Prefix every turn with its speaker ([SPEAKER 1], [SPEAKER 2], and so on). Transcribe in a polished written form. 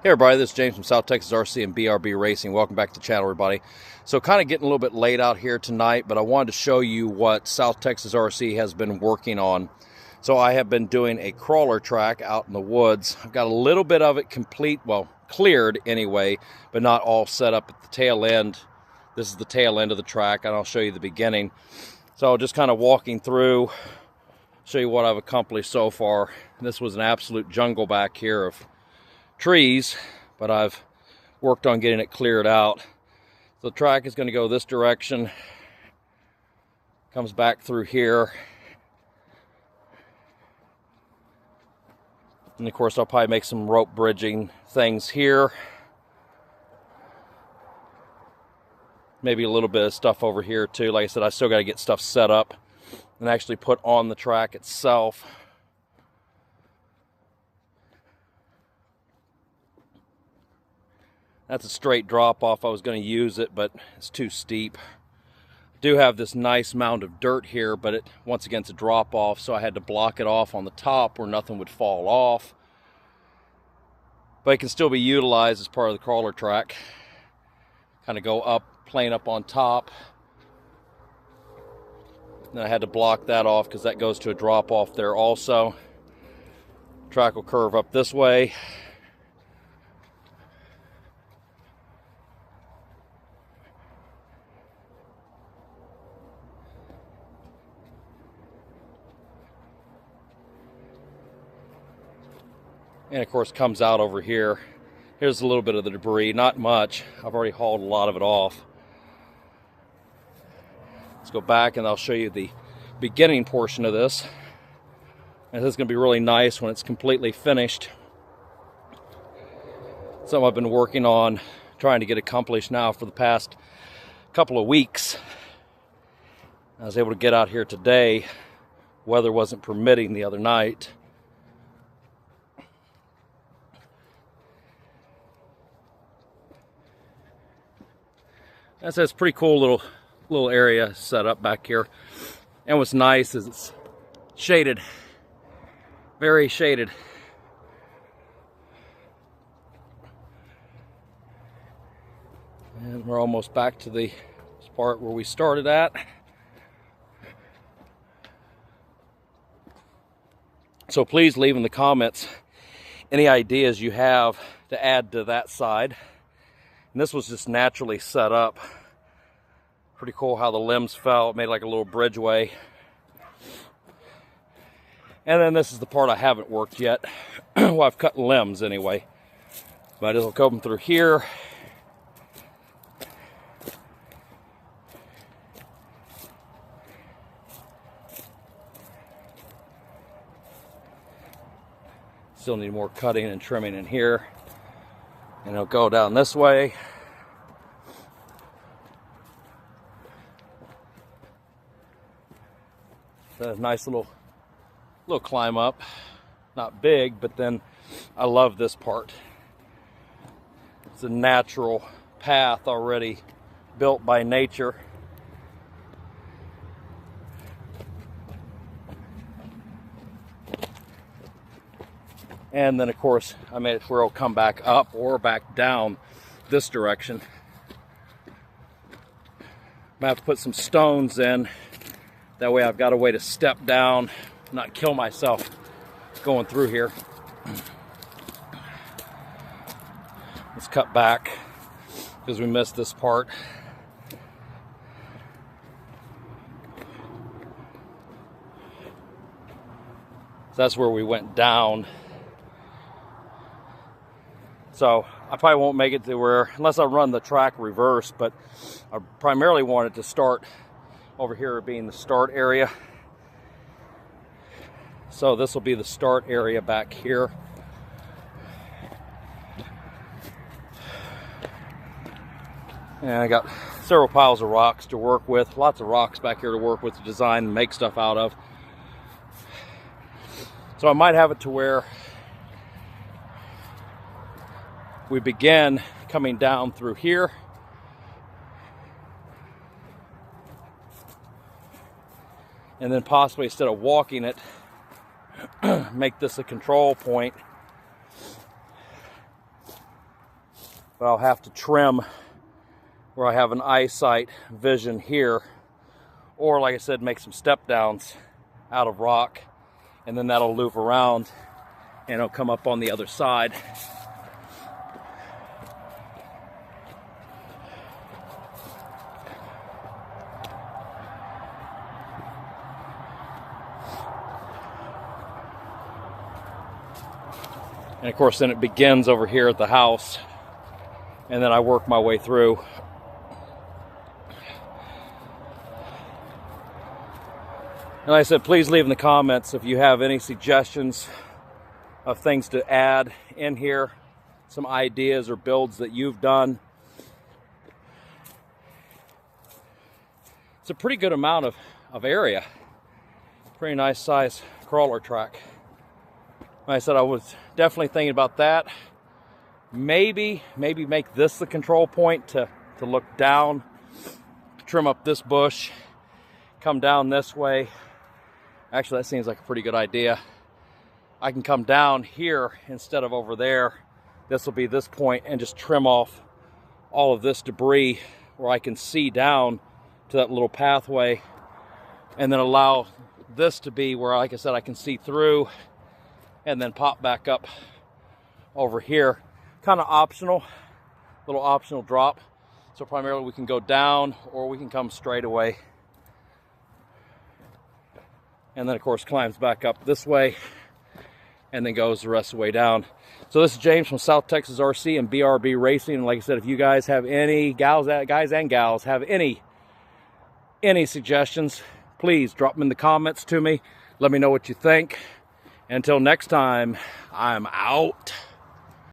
[SPEAKER 1] Hey everybody, this is James from South Texas RC and BRB Racing. Welcome back to the channel, everybody. So kind of getting a little bit late out here tonight, but I wanted to show you what South Texas RC has been working on. So I have been doing a crawler track out in the woods. I've got a little bit of it complete, well, cleared anyway, but not all set up at the tail end. This is the tail end of the track, and I'll show you the beginning. So just kind of walking through, show you what I've accomplished so far. This was an absolute jungle back here of trees, but I've worked on getting it cleared out. So the track is going to go this direction, comes back through here, and of course I'll probably make some rope bridging things here, maybe a little bit of stuff over here too. Like I said, I still got to get stuff set up and actually put on the track itself. That's a straight drop off. I was going to use it, but it's too steep. I do have this nice mound of dirt here, but it once again it's a drop off, so I had to block it off on the top where nothing would fall off. But it can still be utilized as part of the crawler track. Kind of go up, plane up on top. Then I had to block that off because that goes to a drop off there also. Track will curve up this way. And of course comes out over here. Here's a little bit of the debris, not much. I've already hauled a lot of it off. Let's go back and I'll show you the beginning portion of this. And this is going to be really nice when it's completely finished. Something I've been working on, trying to get accomplished now for the past couple of weeks. I was able to get out here today. Weather wasn't permitting the other night. That's a pretty cool little area set up back here. And what's nice is it's shaded, very shaded. And we're almost back to the part where we started at. So please leave in the comments any ideas you have to add to that side. And this was just naturally set up. Pretty cool how the limbs fell. It made like a little bridgeway. And then this is the part I haven't worked yet. Well, I've cut limbs anyway. But it'll come through here. Still need more cutting and trimming in here. And it'll go down this way. A nice little climb up. Not big, but then I love this part. It's a natural path already built by nature. And then of course I made it where it'll come back up or back down this direction. I'm gonna have to put some stones in. That way I've got a way to step down, not kill myself going through here. Let's cut back because we missed this part. So that's where we went down. So I probably won't make it to where, unless I run the track reverse, but I primarily wanted to start over here being the start area. So this will be the start area back here. And I got several piles of rocks to work with. Lots of rocks back here to work with, to design and make stuff out of. So I might have it to where we begin coming down through here. And then possibly, instead of walking it, make this a control point but I'll have to trim where I have an eyesight vision here, or like I said, make some step downs out of rock, and then that'll loop around and it'll come up on the other side. And of course, then it begins over here at the house, and then I work my way through. And like I said, please leave in the comments if you have any suggestions of things to add in here, some ideas or builds that you've done. It's a pretty good amount of area. Pretty nice size crawler track. Like I said, I was definitely thinking about that. Maybe make this the control point to look down, trim up this bush, come down this way. Actually, that seems like a pretty good idea. I can come down here instead of over there. This will be this point, and just trim off all of this debris where I can see down to that little pathway, and then allow this to be where, like I said, I can see through and then pop back up over here. Kind of optional, little optional drop. So primarily we can go down or we can come straight away. And then of course climbs back up this way and then goes the rest of the way down. So this is James from South Texas RC and BRB Racing. And like I said, if you guys have any, guys and gals, have any suggestions, please drop them in the comments to me. Let me know what you think. Until next time, I'm out.